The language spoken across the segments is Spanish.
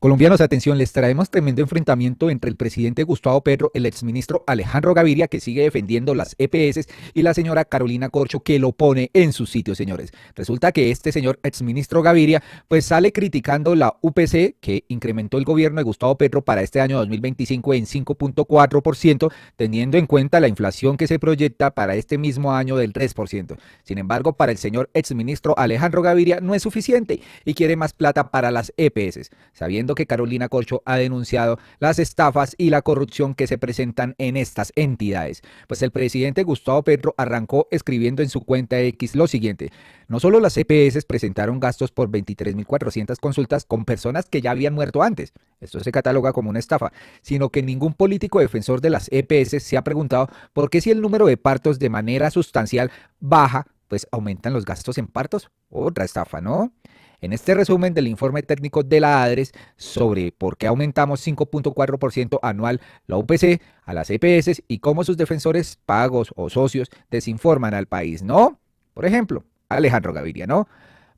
Colombianos, atención, les traemos tremendo enfrentamiento entre el presidente Gustavo Petro, el exministro Alejandro Gaviria, que sigue defendiendo las EPS, y la señora Carolina Corcho, que lo pone en su sitio, señores. Resulta que este señor exministro Gaviria, pues sale criticando la UPC, que incrementó el gobierno de Gustavo Petro para este año 2025 en 5.4%, teniendo en cuenta la inflación que se proyecta para este mismo año del 3%. Sin embargo, para el señor exministro Alejandro Gaviria no es suficiente y quiere más plata para las EPS, sabiendo que Carolina Corcho ha denunciado las estafas y la corrupción que se presentan en estas entidades. Pues el presidente Gustavo Petro arrancó escribiendo en su cuenta X lo siguiente: no solo las EPS presentaron gastos por 23.400 consultas con personas que ya habían muerto antes, esto se cataloga como una estafa, sino que ningún político defensor de las EPS se ha preguntado por qué si el número de partos de manera sustancial baja, pues aumentan los gastos en partos. Otra estafa, ¿no? En este resumen del informe técnico de la ADRES sobre por qué aumentamos 5.4% anual la UPC a las EPS y cómo sus defensores pagos o socios desinforman al país, ¿no? Por ejemplo, Alejandro Gaviria, ¿no?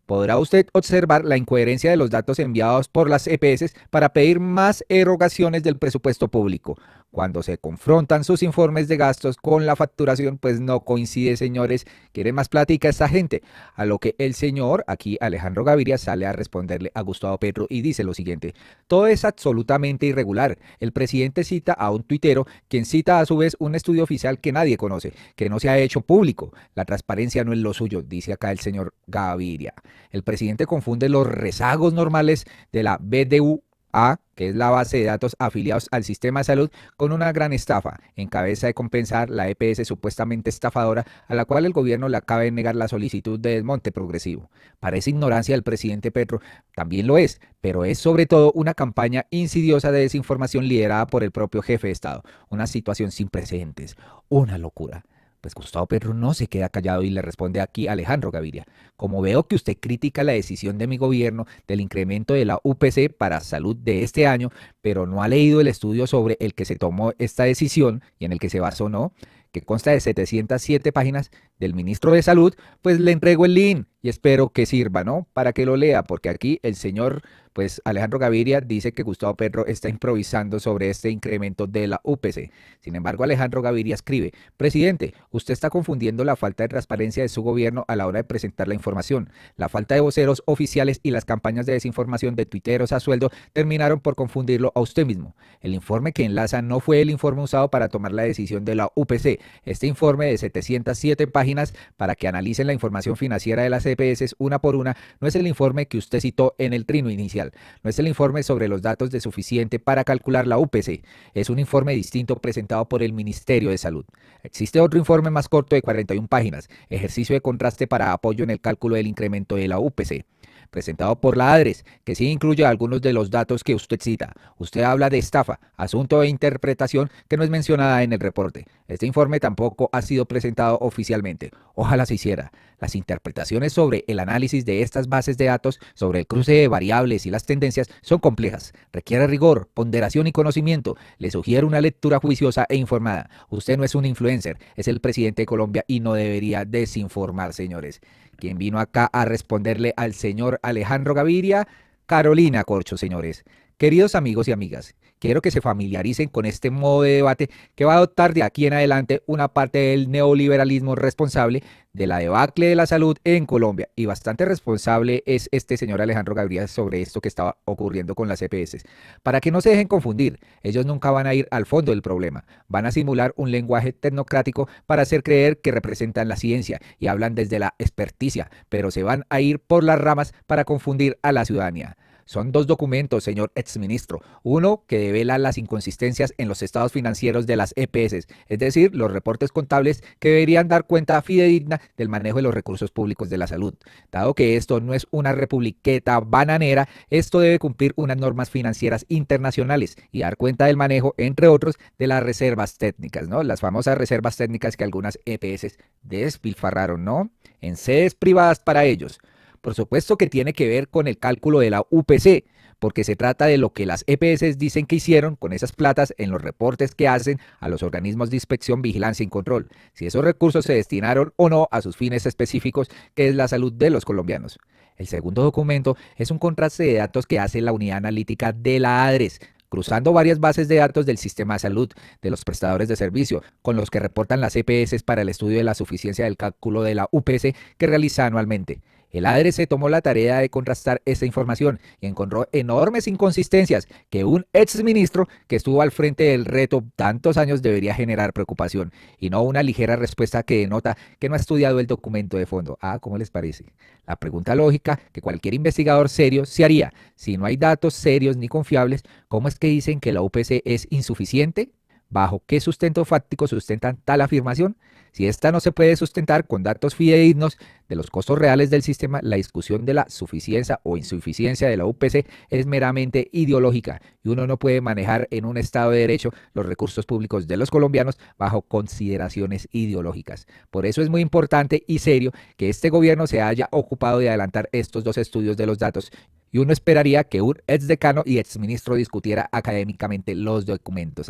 Podrá usted observar la incoherencia de los datos enviados por las EPS para pedir más erogaciones del presupuesto público. Cuando se confrontan sus informes de gastos con la facturación, pues no coincide, señores. Quiere más plática esta gente. A lo que el señor, aquí Alejandro Gaviria, sale a responderle a Gustavo Petro y dice lo siguiente: todo es absolutamente irregular. El presidente cita a un tuitero, quien cita a su vez un estudio oficial que nadie conoce, que no se ha hecho público. La transparencia no es lo suyo, dice acá el señor Gaviria. El presidente confunde los rezagos normales de la BDUA, que es la base de datos afiliados al sistema de salud, con una gran estafa, en cabeza de compensar la EPS supuestamente estafadora, a la cual el gobierno le acaba de negar la solicitud de desmonte progresivo. Parece ignorancia del presidente Petro, también lo es, pero es sobre todo una campaña insidiosa de desinformación liderada por el propio jefe de Estado. Una situación sin precedentes, una locura. Pues Gustavo Petro no se queda callado y le responde aquí a Alejandro Gaviria: como veo que usted critica la decisión de mi gobierno del incremento de la UPC para salud de este año, pero no ha leído el estudio sobre el que se tomó esta decisión y en el que se basó, ¿no?, que consta de 707 páginas del ministro de Salud, pues le entrego el link y espero que sirva, ¿no?, para que lo lea, porque aquí el señor, pues Alejandro Gaviria, dice que Gustavo Petro está improvisando sobre este incremento de la UPC. Sin embargo, Alejandro Gaviria escribe: presidente, usted está confundiendo la falta de transparencia de su gobierno a la hora de presentar la información. La falta de voceros oficiales y las campañas de desinformación de tuiteros a sueldo terminaron por confundirlo a usted mismo. El informe que enlaza no fue el informe usado para tomar la decisión de la UPC. Este informe de 707 páginas para que analicen la información financiera de las EPS una por una no es el informe que usted citó en el trino inicial. No es el informe sobre los datos de suficiente para calcular la UPC. Es un informe distinto presentado por el Ministerio de Salud. Existe otro informe más corto de 41 páginas, ejercicio de contraste para apoyo en el cálculo del incremento de la UPC, presentado por la ADRES, que sí incluye algunos de los datos que usted cita. Usted habla de estafa, asunto de interpretación que no es mencionada en el reporte. Este informe tampoco ha sido presentado oficialmente. Ojalá se hiciera. Las interpretaciones sobre el análisis de estas bases de datos, sobre el cruce de variables y las tendencias, son complejas. Requiere rigor, ponderación y conocimiento. Le sugiero una lectura juiciosa e informada. Usted no es un influencer, es el presidente de Colombia y no debería desinformar, señores. Quien vino acá a responderle al señor Alejandro Gaviria: Carolina Corcho, señores. Queridos amigos y amigas, quiero que se familiaricen con este modo de debate que va a adoptar de aquí en adelante una parte del neoliberalismo responsable de la debacle de la salud en Colombia. Y bastante responsable es este señor Alejandro Gaviria sobre esto que estaba ocurriendo con las EPS. Para que no se dejen confundir, ellos nunca van a ir al fondo del problema. Van a simular un lenguaje tecnocrático para hacer creer que representan la ciencia y hablan desde la experticia, pero se van a ir por las ramas para confundir a la ciudadanía. Son dos documentos, señor exministro. Uno que devela las inconsistencias en los estados financieros de las EPS, es decir, los reportes contables que deberían dar cuenta fidedigna del manejo de los recursos públicos de la salud. Dado que esto no es una republiqueta bananera, esto debe cumplir unas normas financieras internacionales y dar cuenta del manejo, entre otros, de las reservas técnicas, ¿no? Las famosas reservas técnicas que algunas EPS despilfarraron, ¿no?, en sedes privadas para ellos. Por supuesto que tiene que ver con el cálculo de la UPC, porque se trata de lo que las EPS dicen que hicieron con esas platas en los reportes que hacen a los organismos de inspección, vigilancia y control, si esos recursos se destinaron o no a sus fines específicos, que es la salud de los colombianos. El segundo documento es un contraste de datos que hace la unidad analítica de la ADRES, cruzando varias bases de datos del sistema de salud, de los prestadores de servicio, con los que reportan las EPS para el estudio de la suficiencia del cálculo de la UPC que realiza anualmente. El ADRS tomó la tarea de contrastar esta información y encontró enormes inconsistencias que un exministro que estuvo al frente del reto tantos años debería generar preocupación y no una ligera respuesta que denota que no ha estudiado el documento de fondo. ¿Cómo les parece? La pregunta lógica que cualquier investigador serio se haría: si no hay datos serios ni confiables, ¿cómo es que dicen que la UPC es insuficiente? ¿Bajo qué sustento fáctico sustentan tal afirmación? Si esta no se puede sustentar con datos fidedignos de los costos reales del sistema, la discusión de la suficiencia o insuficiencia de la UPC es meramente ideológica y uno no puede manejar en un Estado de Derecho los recursos públicos de los colombianos bajo consideraciones ideológicas. Por eso es muy importante y serio que este gobierno se haya ocupado de adelantar estos dos estudios de los datos, y uno esperaría que un exdecano y exministro discutiera académicamente los documentos.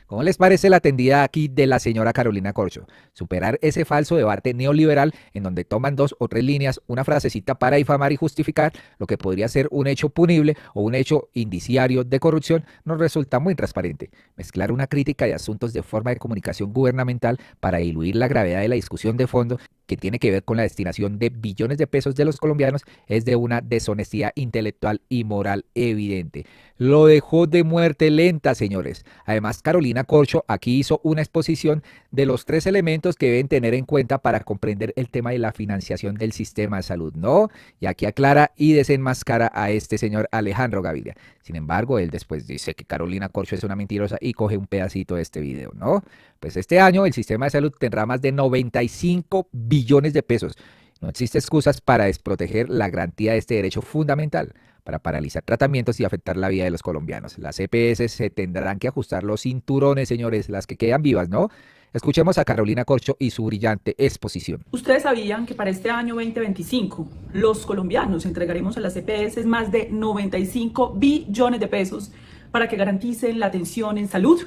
¿Cómo les parece la tendida aquí de la señora Carolina Corcho? Superar ese falso debate neoliberal en donde toman 2 o 3 líneas, una frasecita para difamar y justificar lo que podría ser un hecho punible o un hecho indiciario de corrupción, nos resulta muy transparente. Mezclar una crítica de asuntos de forma de comunicación gubernamental para diluir la gravedad de la discusión de fondo que tiene que ver con la destinación de billones de pesos de los colombianos es de una deshonestidad intelectual y moral evidente. Lo dejó de muerte lenta, señores. Además, Carolina Corcho aquí hizo una exposición de los 3 elementos que deben tener en cuenta para comprender el tema de la financiación del sistema de salud, ¿no? Y aquí aclara y desenmascara a este señor Alejandro Gaviria. Sin embargo, él después dice que Carolina Corcho es una mentirosa y coge un pedacito de este video, ¿no? Pues este año el sistema de salud tendrá más de 95 billones de pesos. No existe excusas para desproteger la garantía de este derecho fundamental, para paralizar tratamientos y afectar la vida de los colombianos. Las EPS se tendrán que ajustar los cinturones, señores, las que quedan vivas, ¿no? Escuchemos a Carolina Corcho y su brillante exposición. Ustedes sabían que para este año 2025 los colombianos entregaremos a las EPS más de 95 billones de pesos para que garanticen la atención en salud.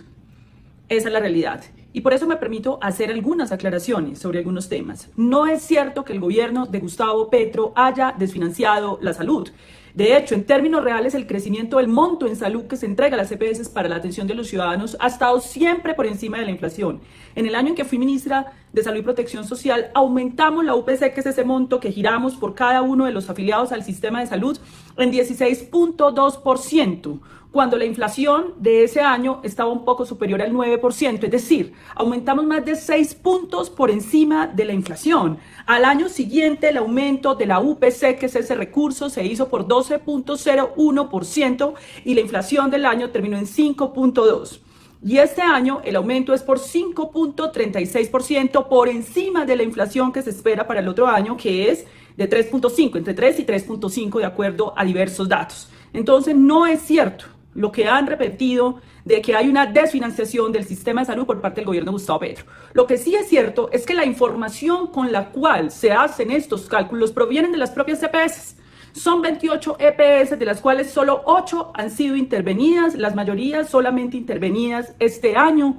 Esa es la realidad. Y por eso me permito hacer algunas aclaraciones sobre algunos temas. No es cierto que el gobierno de Gustavo Petro haya desfinanciado la salud. De hecho, en términos reales, el crecimiento del monto en salud que se entrega a las EPS para la atención de los ciudadanos ha estado siempre por encima de la inflación. En el año en que fui ministra de Salud y Protección Social, aumentamos la UPC, que es ese monto que giramos por cada uno de los afiliados al sistema de salud, en 16.2%. Cuando la inflación de ese año estaba un poco superior al 9%, es decir, aumentamos más de 6 puntos por encima de la inflación. Al año siguiente, el aumento de la UPC, que es ese recurso, se hizo por 12.01% y la inflación del año terminó en 5.2%. Y este año el aumento es por 5.36% por encima de la inflación que se espera para el otro año, que es de 3.5, entre 3 y 3.5 de acuerdo a diversos datos. Entonces no es cierto lo que han repetido de que hay una desfinanciación del sistema de salud por parte del gobierno de Gustavo Petro. Lo que sí es cierto es que la información con la cual se hacen estos cálculos provienen de las propias EPS. Son 28 EPS, de las cuales solo 8 han sido intervenidas, las mayorías solamente intervenidas este año.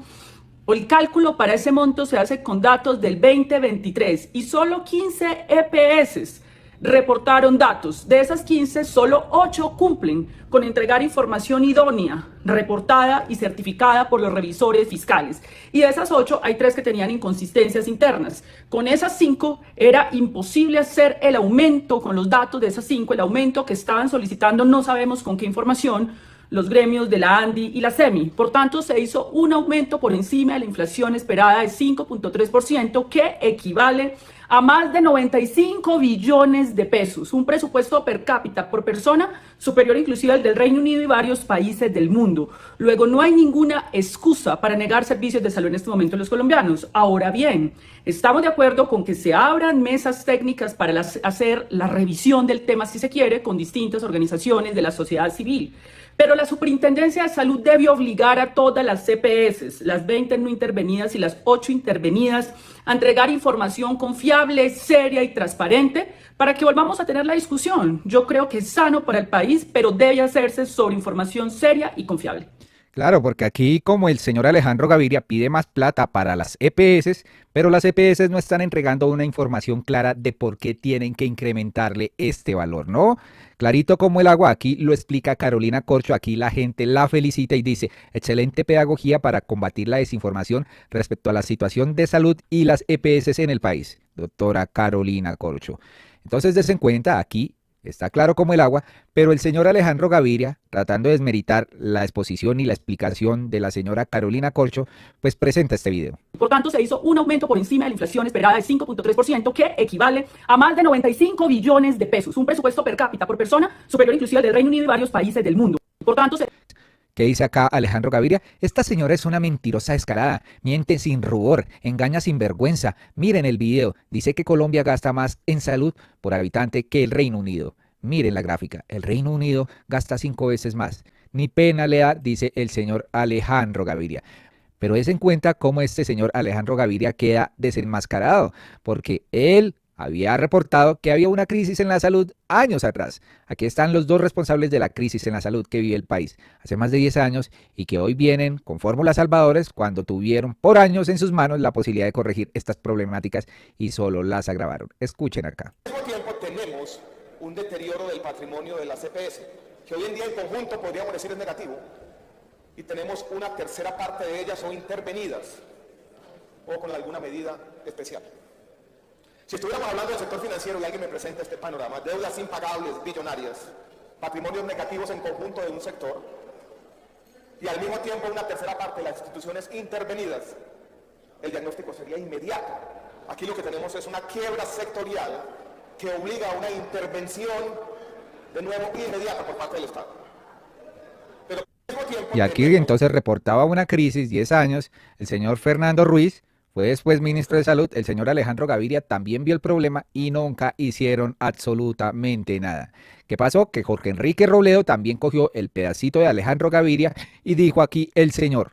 El cálculo para ese monto se hace con datos del 2023 y solo 15 EPS reportaron datos. De esas 15, solo 8 cumplen con entregar información idónea, reportada y certificada por los revisores fiscales. Y de esas 8, hay 3 que tenían inconsistencias internas. Con esas 5, era imposible hacer el aumento, con los datos de esas 5, el aumento que estaban solicitando, no sabemos con qué información, los gremios de la ANDI y la SEMI. Por tanto, se hizo un aumento por encima de la inflación esperada de 5.3%, que equivale a más de 95 billones de pesos, un presupuesto per cápita por persona superior inclusive al del Reino Unido y varios países del mundo. Luego, no hay ninguna excusa para negar servicios de salud en este momento a los colombianos. Ahora bien, estamos de acuerdo con que se abran mesas técnicas para hacer la revisión del tema, si se quiere, con distintas organizaciones de la sociedad civil. Pero la Superintendencia de Salud debe obligar a todas las CPS, las 20 no intervenidas y las 8 intervenidas, a entregar información confiable, seria y transparente para que volvamos a tener la discusión. Yo creo que es sano para el país, pero debe hacerse sobre información seria y confiable. Claro, porque aquí como el señor Alejandro Gaviria pide más plata para las EPS, pero las EPS no están entregando una información clara de por qué tienen que incrementarle este valor, ¿no? Clarito como el agua, aquí lo explica Carolina Corcho, aquí la gente la felicita y dice, excelente pedagogía para combatir la desinformación respecto a la situación de salud y las EPS en el país, doctora Carolina Corcho. Entonces, des en cuenta, aquí está claro como el agua, pero el señor Alejandro Gaviria, tratando de desmeritar la exposición y la explicación de la señora Carolina Corcho, pues presenta este video. Por tanto, se hizo un aumento por encima de la inflación esperada de 5.3%, que equivale a más de 95 billones de pesos, un presupuesto per cápita por persona superior inclusive al del Reino Unido y varios países del mundo. Por tanto, ¿Qué dice acá Alejandro Gaviria? Esta señora es una mentirosa descarada, miente sin rubor, engaña sin vergüenza. Miren el video, dice que Colombia gasta más en salud por habitante que el Reino Unido. Miren la gráfica, el Reino Unido gasta 5 veces más. Ni pena le da, dice el señor Alejandro Gaviria. Pero es en cuenta cómo este señor Alejandro Gaviria queda desenmascarado, porque él había reportado que había una crisis en la salud años atrás. Aquí están los dos responsables de la crisis en la salud que vive el país hace más de 10 años y que hoy vienen con fórmulas salvadores cuando tuvieron por años en sus manos la posibilidad de corregir estas problemáticas y solo las agravaron. Escuchen acá. Al mismo tiempo tenemos un deterioro del patrimonio de las EPS, que hoy en día en conjunto podríamos decir es negativo, y tenemos una tercera parte de ellas son intervenidas o con alguna medida especial. Si estuviéramos hablando del sector financiero y alguien me presenta este panorama, deudas impagables billonarias, patrimonios negativos en conjunto de un sector, y al mismo tiempo una tercera parte de las instituciones intervenidas, el diagnóstico sería inmediato. Aquí lo que tenemos es una quiebra sectorial que obliga a una intervención de nuevo inmediata por parte del Estado. Pero al mismo tiempo, Y aquí entonces reportaba una crisis, 10 años, el señor Fernando Ruiz fue después ministro de Salud, el señor Alejandro Gaviria también vio el problema y nunca hicieron absolutamente nada. ¿Qué pasó? Que Jorge Enrique Robledo también cogió el pedacito de Alejandro Gaviria y dijo aquí el señor.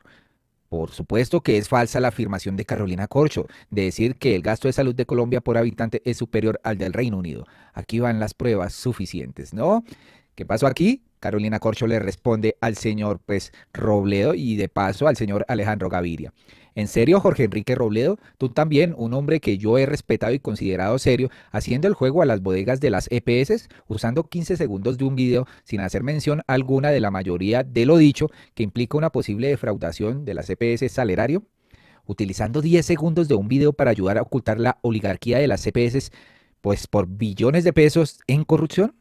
Por supuesto que es falsa la afirmación de Carolina Corcho de decir que el gasto de salud de Colombia por habitante es superior al del Reino Unido. Aquí van las pruebas suficientes, ¿no? ¿Qué pasó aquí? Carolina Corcho le responde al señor pues Robledo y de paso al señor Alejandro Gaviria. ¿En serio, Jorge Enrique Robledo? Tú también, un hombre que yo he respetado y considerado serio, haciendo el juego a las bodegas de las EPS, usando 15 segundos de un video sin hacer mención alguna de la mayoría de lo dicho, que implica una posible defraudación de las EPS salerario, utilizando 10 segundos de un video para ayudar a ocultar la oligarquía de las EPS, pues por billones de pesos en corrupción.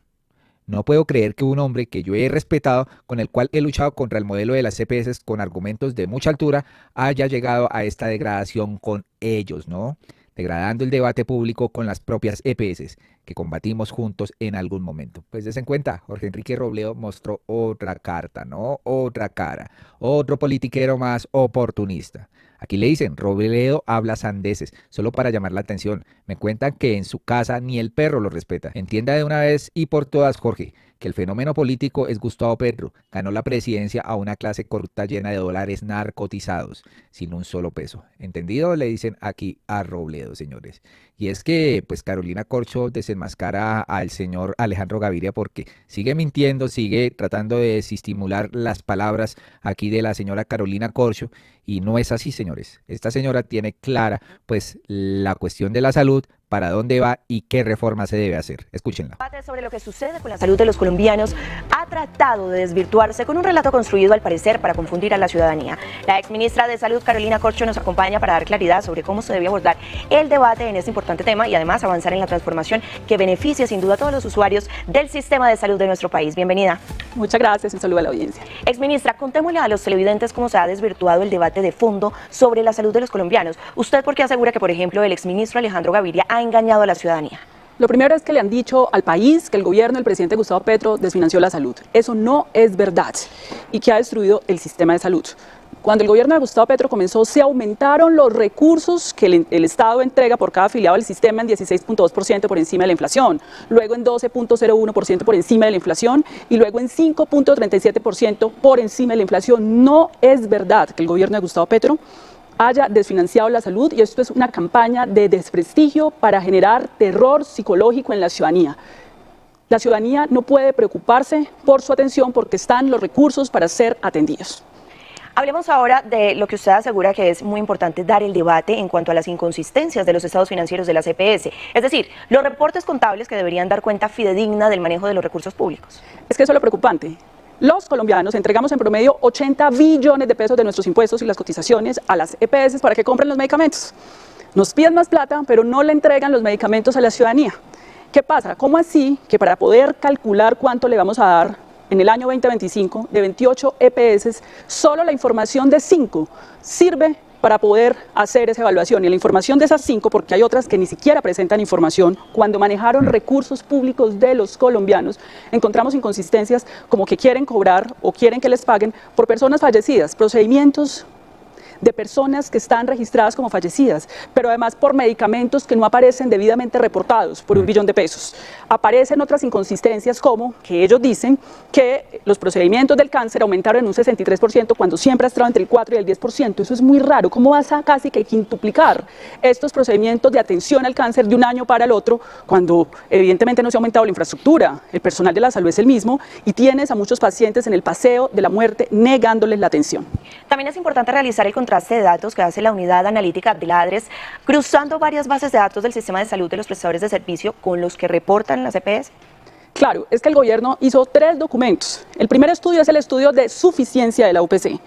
No puedo creer que un hombre que yo he respetado, con el cual he luchado contra el modelo de las EPS con argumentos de mucha altura, haya llegado a esta degradación con ellos, ¿no? Degradando el debate público con las propias EPS que combatimos juntos en algún momento. Pues des en cuenta, Jorge Enrique Robledo mostró otra carta, ¿no? Otra cara, otro politiquero más oportunista. Aquí le dicen, Robledo habla sandeces, solo para llamar la atención. Me cuentan que en su casa ni el perro lo respeta. Entienda de una vez y por todas, Jorge, que el fenómeno político es Gustavo Petro. Ganó la presidencia a una clase corrupta llena de dólares narcotizados, sin un solo peso. ¿Entendido? Le dicen aquí a Robledo, señores. Y es que, pues, Carolina Corcho desenmascara al señor Alejandro Gaviria porque sigue mintiendo, sigue tratando de desestimular las palabras aquí de la señora Carolina Corcho. Y no es así, señores. Esta señora tiene clara, pues, la cuestión de la salud, para dónde va y qué reforma se debe hacer. Escúchenla. El debate sobre lo que sucede con la salud de los colombianos ha tratado de desvirtuarse con un relato construido al parecer para confundir a la ciudadanía. La exministra de Salud, Carolina Corcho, nos acompaña para dar claridad sobre cómo se debe abordar el debate en este importante tema y además avanzar en la transformación que beneficia sin duda a todos los usuarios del sistema de salud de nuestro país. Bienvenida. muchas gracias, un saludo a la audiencia. Exministra, contémosle a los televidentes cómo se ha desvirtuado el debate de fondo sobre la salud de los colombianos. ¿Usted por qué asegura que, por ejemplo, el exministro Alejandro Gaviria ha engañado a la ciudadanía? Lo primero es que le han dicho al país que el gobierno del presidente Gustavo Petro desfinanció la salud. Eso no es verdad y que ha destruido el sistema de salud. Cuando el gobierno de Gustavo Petro comenzó, se aumentaron los recursos que el Estado entrega por cada afiliado al sistema en 16.2% por encima de la inflación, luego en 12.01% por encima de la inflación y luego en 5.37% por encima de la inflación. No es verdad que el gobierno de Gustavo Petro haya desfinanciado la salud y esto es una campaña de desprestigio para generar terror psicológico en la ciudadanía. La ciudadanía no puede preocuparse por su atención porque están los recursos para ser atendidos. Hablemos ahora de lo que usted asegura que es muy importante, dar el debate en cuanto a las inconsistencias de los estados financieros de las EPS, es decir, los reportes contables que deberían dar cuenta fidedigna del manejo de los recursos públicos. Es que eso es lo preocupante. Los colombianos entregamos en promedio 80 billones de pesos de nuestros impuestos y las cotizaciones a las EPS para que compren los medicamentos. Nos piden más plata, pero no le entregan los medicamentos a la ciudadanía. ¿Qué pasa? ¿Cómo así que para poder calcular cuánto le vamos a dar en el año 2025 de 28 EPS, solo la información de 5 sirve para poder hacer esa evaluación? Y la información de esas 5, porque hay otras que ni siquiera presentan información, cuando manejaron recursos públicos de los colombianos, encontramos inconsistencias como que quieren cobrar o quieren que les paguen por personas fallecidas, procedimientos de personas que están registradas como fallecidas, pero además por medicamentos que no aparecen debidamente reportados por 1 billón de pesos. Aparecen otras inconsistencias como que ellos dicen que los procedimientos del cáncer aumentaron en un 63% cuando siempre ha estado entre el 4 y el 10%. Eso es muy raro. ¿Cómo vas a casi que quintuplicar estos procedimientos de atención al cáncer de un año para el otro cuando evidentemente no se ha aumentado la infraestructura? El personal de la salud es el mismo y tienes a muchos pacientes en el paseo de la muerte negándoles la atención. También es importante realizar el contraste de datos que hace la unidad analítica de la ADRES, cruzando varias bases de datos del sistema de salud de los prestadores de servicio con los que reportan las EPS. Claro, es que el gobierno hizo 3 documentos. El primer estudio es el estudio de suficiencia de la UPC.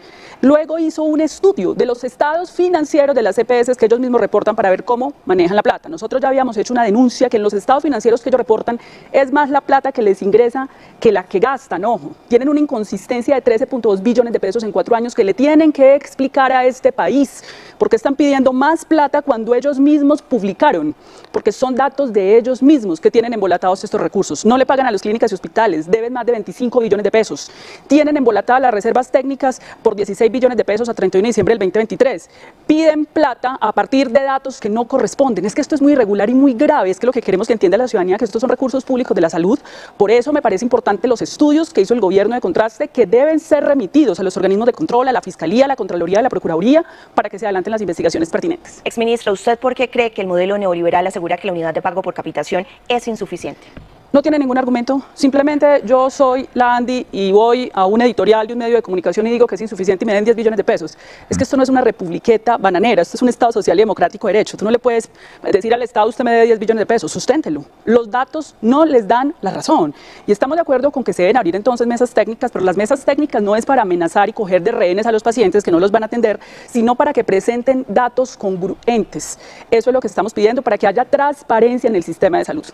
Luego hizo un estudio de los estados financieros de las EPS que ellos mismos reportan para ver cómo manejan la plata. Nosotros ya habíamos hecho una denuncia que en los estados financieros que ellos reportan es más la plata que les ingresa que la que gastan. Ojo, tienen una inconsistencia de 13.2 billones de pesos en 4 años que le tienen que explicar a este país porque están pidiendo más plata cuando ellos mismos publicaron, porque son datos de ellos mismos que tienen embolatados estos recursos. No le pagan a las clínicas y hospitales, deben más de 25 billones de pesos. Tienen embolatadas las reservas técnicas por 16 billones de pesos a 31 de diciembre del 2023. Piden plata a partir de datos que no corresponden. Es que esto es muy irregular y muy grave. Es que lo que queremos que entienda la ciudadanía que estos son recursos públicos de la salud. Por eso me parece importante los estudios que hizo el gobierno de contraste que deben ser remitidos a los organismos de control, a la Fiscalía, a la Contraloría, a la Procuraduría, para que se adelanten las investigaciones pertinentes. Exministra, ¿usted por qué cree que el modelo neoliberal asegura que la unidad de pago por capitación es insuficiente? No tiene ningún argumento, simplemente yo soy la Andy y voy a un editorial de un medio de comunicación y digo que es insuficiente y me den 10 billones de pesos. Es que esto no es una republiqueta bananera, esto es un Estado social y democrático de derecho. Tú no le puedes decir al Estado, usted me dé 10 billones de pesos, susténtelo. Los datos no les dan la razón. Y estamos de acuerdo con que se deben abrir entonces mesas técnicas, pero las mesas técnicas no es para amenazar y coger de rehenes a los pacientes que no los van a atender, sino para que presenten datos congruentes. Eso es lo que estamos pidiendo para que haya transparencia en el sistema de salud.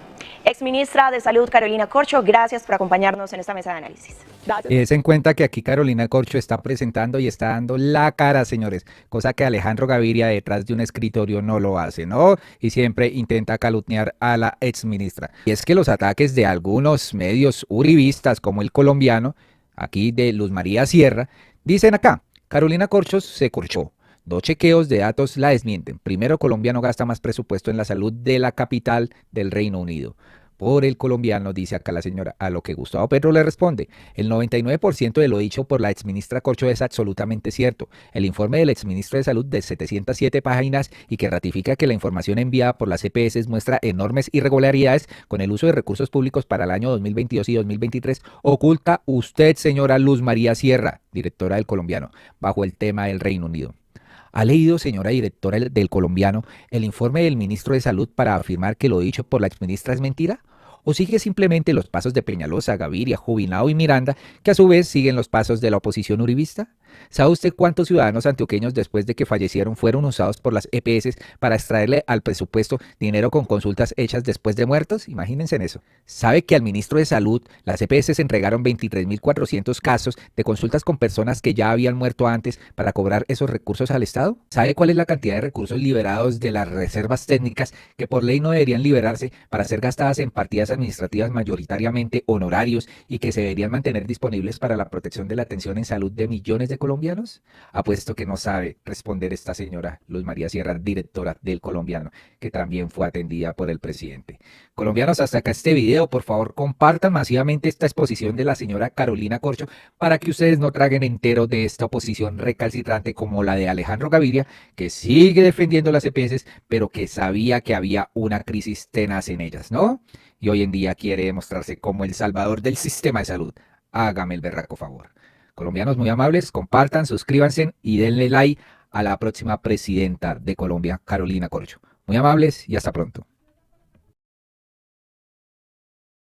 Exministra de Salud Carolina Corcho, gracias por acompañarnos en esta mesa de análisis. Es en cuenta que aquí Carolina Corcho está presentando y está dando la cara, señores, cosa que Alejandro Gaviria detrás de un escritorio no lo hace, ¿no? Y siempre intenta calumniar a la exministra. Y es que los ataques de algunos medios uribistas como El Colombiano, aquí de Luz María Sierra, dicen acá, Carolina Corcho se corchó. 2 chequeos de datos la desmienten. Primero, Colombiano gasta más presupuesto en la salud de la capital del Reino Unido. Por El Colombiano, dice acá la señora, a lo que Gustavo Petro le responde, el 99% de lo dicho por la exministra Corcho es absolutamente cierto. El informe del exministro de Salud de 707 páginas y que ratifica que la información enviada por las EPS muestra enormes irregularidades con el uso de recursos públicos para el año 2022 y 2023, oculta usted, señora Luz María Sierra, directora del Colombiano, bajo el tema del Reino Unido. ¿Ha leído, señora directora del Colombiano, el informe del ministro de Salud para afirmar que lo dicho por la exministra es mentira? ¿O sigue simplemente los pasos de Peñalosa, Gaviria, Jubinao y Miranda, que a su vez siguen los pasos de la oposición uribista? ¿Sabe usted cuántos ciudadanos antioqueños después de que fallecieron fueron usados por las EPS para extraerle al presupuesto dinero con consultas hechas después de muertos? Imagínense en eso. ¿Sabe que al ministro de Salud las EPS entregaron 23.400 casos de consultas con personas que ya habían muerto antes para cobrar esos recursos al Estado? ¿Sabe cuál es la cantidad de recursos liberados de las reservas técnicas que por ley no deberían liberarse para ser gastadas en partidas administrativas mayoritariamente honorarios y que se deberían mantener disponibles para la protección de la atención en salud de millones de colombianos? Apuesto que no sabe responder esta señora Luz María Sierra, directora del Colombiano, que también fue atendida por el presidente. Colombianos, hasta acá este video. Por favor, compartan masivamente esta exposición de la señora Carolina Corcho para que ustedes no traguen entero de esta oposición recalcitrante como la de Alejandro Gaviria, que sigue defendiendo las EPS, pero que sabía que había una crisis tenaz en ellas, ¿no? Y hoy en día quiere demostrarse como el salvador del sistema de salud. Hágame el berraco favor. Colombianos muy amables, compartan, suscríbanse y denle like a la próxima presidenta de Colombia, Carolina Corcho. Muy amables y hasta pronto.